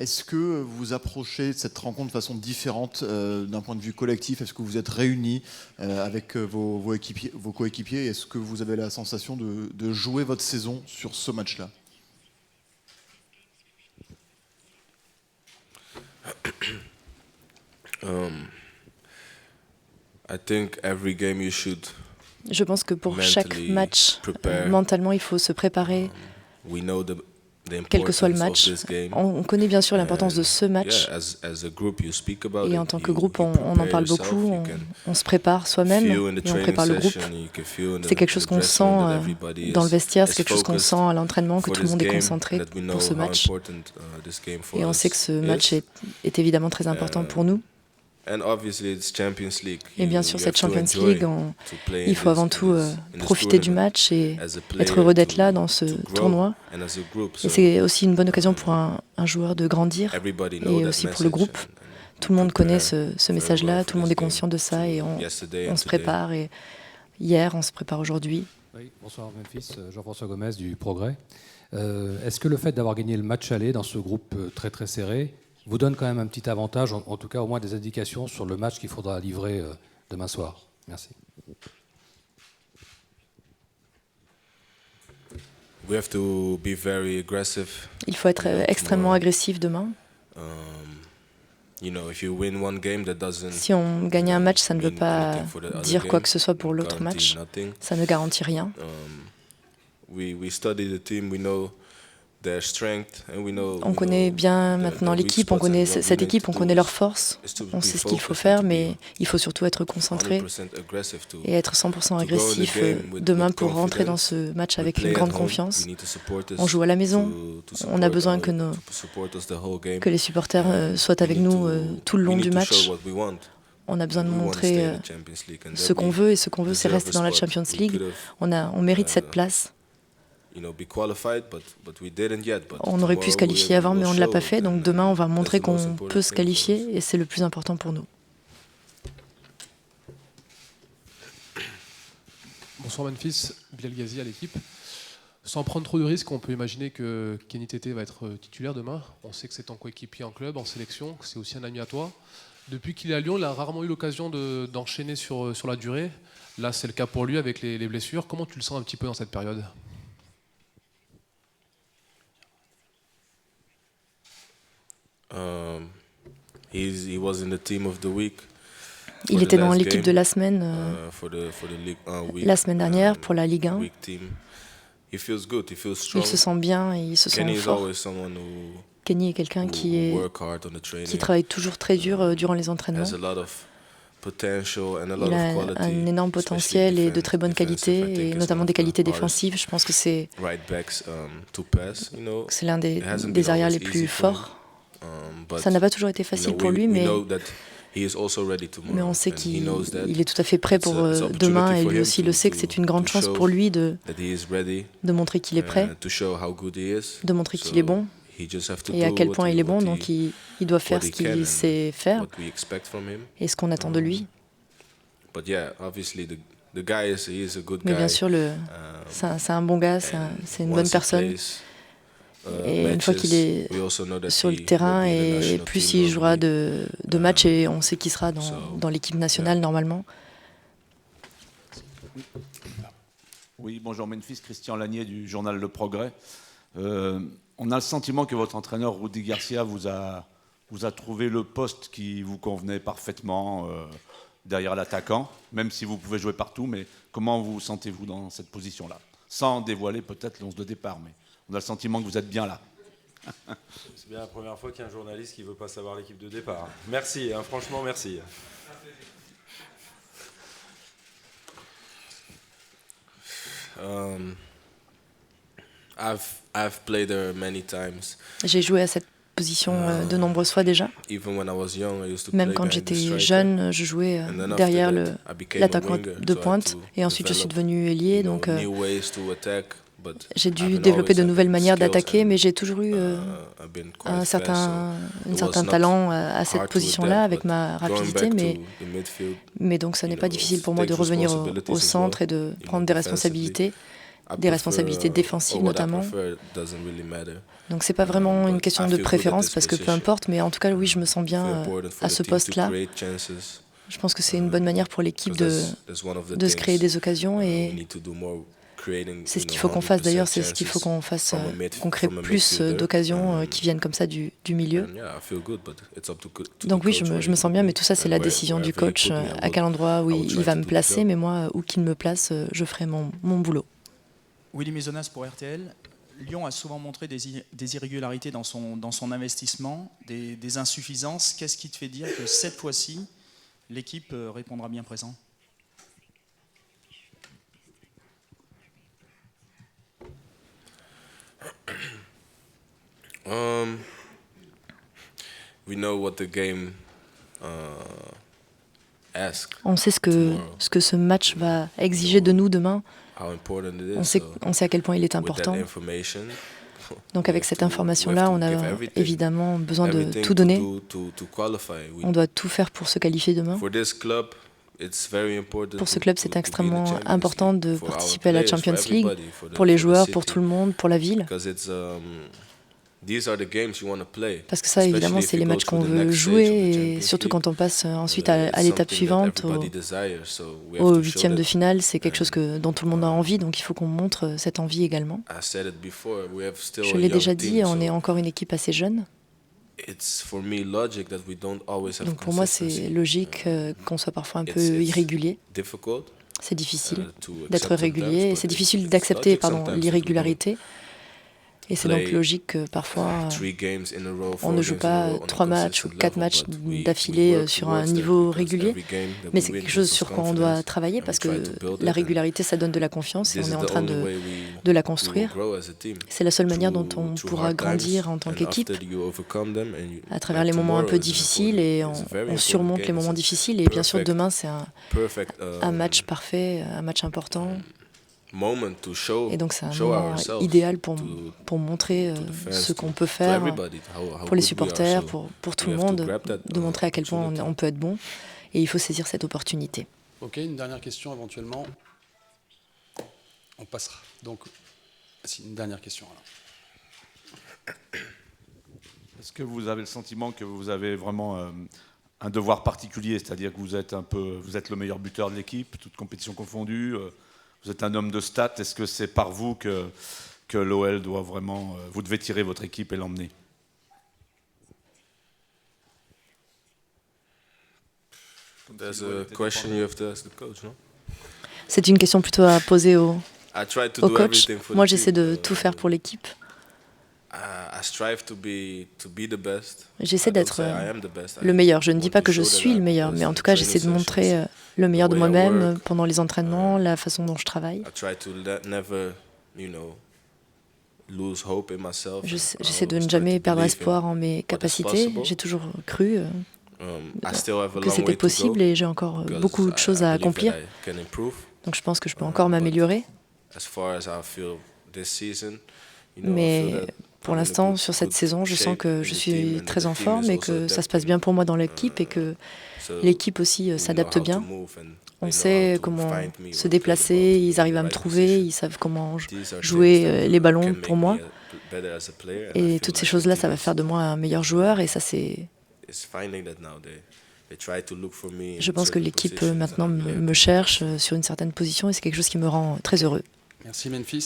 Est-ce que vous approchez cette rencontre de façon différente d'un point de vue collectif? Est-ce que vous êtes réunis avec vos coéquipiers? Est-ce que vous avez la sensation de jouer votre saison sur ce match-là? I think every game you should Je pense que pour chaque mentally match, prepare. mentalement, il faut se préparer, We know the quel que soit le importance of match. this game. On connaît bien sûr l'importance de ce match. Yeah, as a group you speak about Et it, en tant que you groupe, on en prepare parle yourself, beaucoup, you can on se prépare soi-même feel in the et on training prépare le groupe. session, you can feel in C'est quelque chose the qu'on dressing sent room that everybody dans le is vestiaire, c'est quelque chose qu'on focused sent à l'entraînement, que for tout le this monde est game, concentré and that we know pour ce how match. important, this game for Et on us sait que ce is. match est évidemment très important pour nous. And obviously it's Champions League. Et bien sûr, You cette have to Champions enjoy League, to play il in faut avant this- tout in this profiter du tournament match et as a player, être heureux d'être to- là dans ce to grow, tournoi. and as a group. Et So c'est aussi une bonne occasion pour un joueur de grandir everybody know et that aussi pour le message groupe. and Tout le monde connaît prepare ce very message-là, well tout for le monde this est game. conscient de ça et Yesterday on and se today. prépare. Et hier, on se prépare aujourd'hui. Oui, bonsoir Memphis, Jean-François Gomez du Progrès. Est-ce que le fait d'avoir gagné le match aller dans ce groupe très très serré vous donne quand même un petit avantage, en tout cas au moins des indications sur le match qu'il faudra livrer demain soir? Merci. We have to be very aggressive. Il faut être extrêmement agressif demain. You know, if you win one game, that doesn't Si on gagne un match, ça ne veut mean pas anything for the other dire quoi game. que ce soit pour l'autre Guarantee match. nothing. Ça ne garantit rien. We study the team, we know their strength, and we know. On connaît bien maintenant l'équipe, on connaît cette équipe, on connaît leurs forces, on sait ce qu'il faut faire, mais il faut surtout être concentré et être 100% agressif demain pour rentrer dans ce match avec une grande confiance. On joue à la maison, on a besoin que les supporters soient avec nous tout le long du match. On a besoin de montrer ce qu'on veut, et ce qu'on veut, c'est rester dans la Champions League. On mérite cette place. On aurait pu se qualifier avant, mais on ne l'a pas fait. Donc demain, on va montrer qu'on peut se qualifier, et c'est le plus important pour nous. Bonsoir Memphis, Bilal Ghazi à l'équipe. Sans prendre trop de risques, on peut imaginer que Kenny Tété va être titulaire demain. On sait que c'est ton coéquipier en club, en sélection, que c'est aussi un ami à toi. Depuis qu'il est à Lyon, il a rarement eu l'occasion d'enchaîner sur la durée. Là, c'est le cas pour lui avec les blessures. Comment tu le sens un petit peu dans cette période ? He was in the team of the week. Il était dans l'équipe de la semaine, la semaine dernière pour la Ligue 1. Il se sent bien et il se sent fort. Kenny est quelqu'un qui travaille toujours très dur durant les entraînements. Il a un énorme potentiel et de très bonnes qualités, et notamment des qualités défensives. Je pense que c'est l'un des arrières les plus forts. Ça n'a pas toujours été facile pour lui, mais on sait qu'il est tout à fait prêt pour demain, et lui aussi le sait que c'est une grande chance pour lui de montrer qu'il est prêt, de montrer qu'il est bon et à quel point il est bon. Donc il doit faire ce qu'il sait faire et ce qu'on attend de lui. Mais bien sûr, c'est un bon gars, c'est une bonne personne. Et une fois qu'il est sur le terrain, et plus il jouera de matchs, et on sait qu'il sera dans l'équipe nationale normalement. Oui, bonjour Memphis, Christian Lanier du journal Le Progrès. On a le sentiment que votre entraîneur Rudy Garcia vous a trouvé le poste qui vous convenait parfaitement derrière l'attaquant, même si vous pouvez jouer partout. Mais comment vous sentez-vous dans cette position-là? Sans dévoiler peut-être l'11 de départ, mais on a le sentiment que vous êtes bien là. C'est bien la première fois qu'il y a un journaliste qui ne veut pas savoir l'équipe de départ. Merci, franchement merci. I've played there many times. J'ai joué à cette position de nombreuses fois déjà. Même quand j'étais jeune, je jouais derrière l'attaquant de pointe, et ensuite je suis devenu ailier. Donc j'ai dû développer de nouvelles manières d'attaquer, mais j'ai toujours eu un certain talent à cette position-là, avec ma rapidité. Mais donc ce n'est pas difficile pour moi de revenir au centre et de prendre des responsabilités des responsabilités défensives notamment. Donc c'est pas vraiment une question de préférence parce que peu importe, mais en tout cas oui, je me sens bien à ce poste-là. Je pense que c'est une bonne manière pour l'équipe de se créer des occasions et c'est ce qu'il faut qu'on fasse d'ailleurs, c'est ce qu'il faut qu'on fasse, qu'on crée plus d'occasions qui viennent comme ça du milieu. Donc oui, je me sens bien, mais tout ça c'est la décision du coach, à quel endroit où il va me placer, mais moi, où qu'il me place, je ferai mon boulot. Willy Maisonnas pour RTL. Lyon a souvent montré des irrégularités dans son investissement, des insuffisances. Qu'est-ce qui te fait dire que cette fois-ci, l'équipe répondra bien présent? On sait ce que ce match va exiger de nous demain. On sait à quel point il est important. Donc avec cette information-là, on a évidemment besoin de tout donner. On doit tout faire pour se qualifier demain. Pour ce club, c'est extrêmement important de participer à la Champions League, pour les joueurs, pour tout le monde, pour la ville. Parce que ça, évidemment, c'est les matchs qu'on veut jouer, et surtout quand on passe ensuite à l'étape suivante, au huitième de finale, c'est quelque chose dont tout le monde a envie, donc il faut qu'on montre cette envie également. Je l'ai déjà dit, on est encore une équipe assez jeune. Donc pour moi, c'est logique qu'on soit parfois un peu irrégulier. C'est difficile d'être régulier, et c'est difficile d'accepter l'irrégularité. Et c'est donc logique que parfois on ne joue pas 3 matchs ou 4 matchs d'affilée sur un niveau régulier, mais c'est quelque chose sur quoi on doit travailler parce que la régularité, ça donne de la confiance et on est en train de la construire. C'est la seule manière dont on pourra grandir en tant qu'équipe, à travers les moments un peu difficiles, et on surmonte les moments difficiles. Et bien sûr, demain, c'est un match parfait, un match important. Et donc c'est un moment idéal pour montrer ce qu'on peut faire pour les supporters, pour tout le monde, de montrer à quel point on peut être bon. Et il faut saisir cette opportunité. Ok, une dernière question éventuellement. On passera. Donc, une dernière question alors. Est-ce que vous avez le sentiment que vous avez vraiment un devoir particulier, c'est-à-dire que vous êtes le meilleur buteur de l'équipe, toute compétition confondue? Vous êtes un homme de stats. Est-ce que c'est par vous que l'OL doit vraiment... vous devez tirer votre équipe et l'emmener? C'est une question plutôt à poser au coach. Moi, j'essaie de tout faire pour l'équipe. J'essaie d'être le meilleur. Je ne dis pas que je suis le meilleur, mais en tout cas, j'essaie de montrer le meilleur de moi-même pendant les entraînements, la façon dont je travaille. J'essaie de ne jamais perdre espoir en mes capacités. J'ai toujours cru que c'était possible et j'ai encore beaucoup de choses à accomplir. Donc je pense que je peux encore m'améliorer. Mais pour l'instant, sur cette saison, je sens que je suis très en forme et que ça se passe bien pour moi dans l'équipe et que l'équipe aussi s'adapte bien. On sait comment se déplacer, ils arrivent à me trouver, ils savent comment jouer les ballons pour moi. Et toutes ces choses-là, ça va faire de moi un meilleur joueur et ça, c'est... Je pense que l'équipe maintenant me cherche sur une certaine position et c'est quelque chose qui me rend très heureux. Merci Memphis.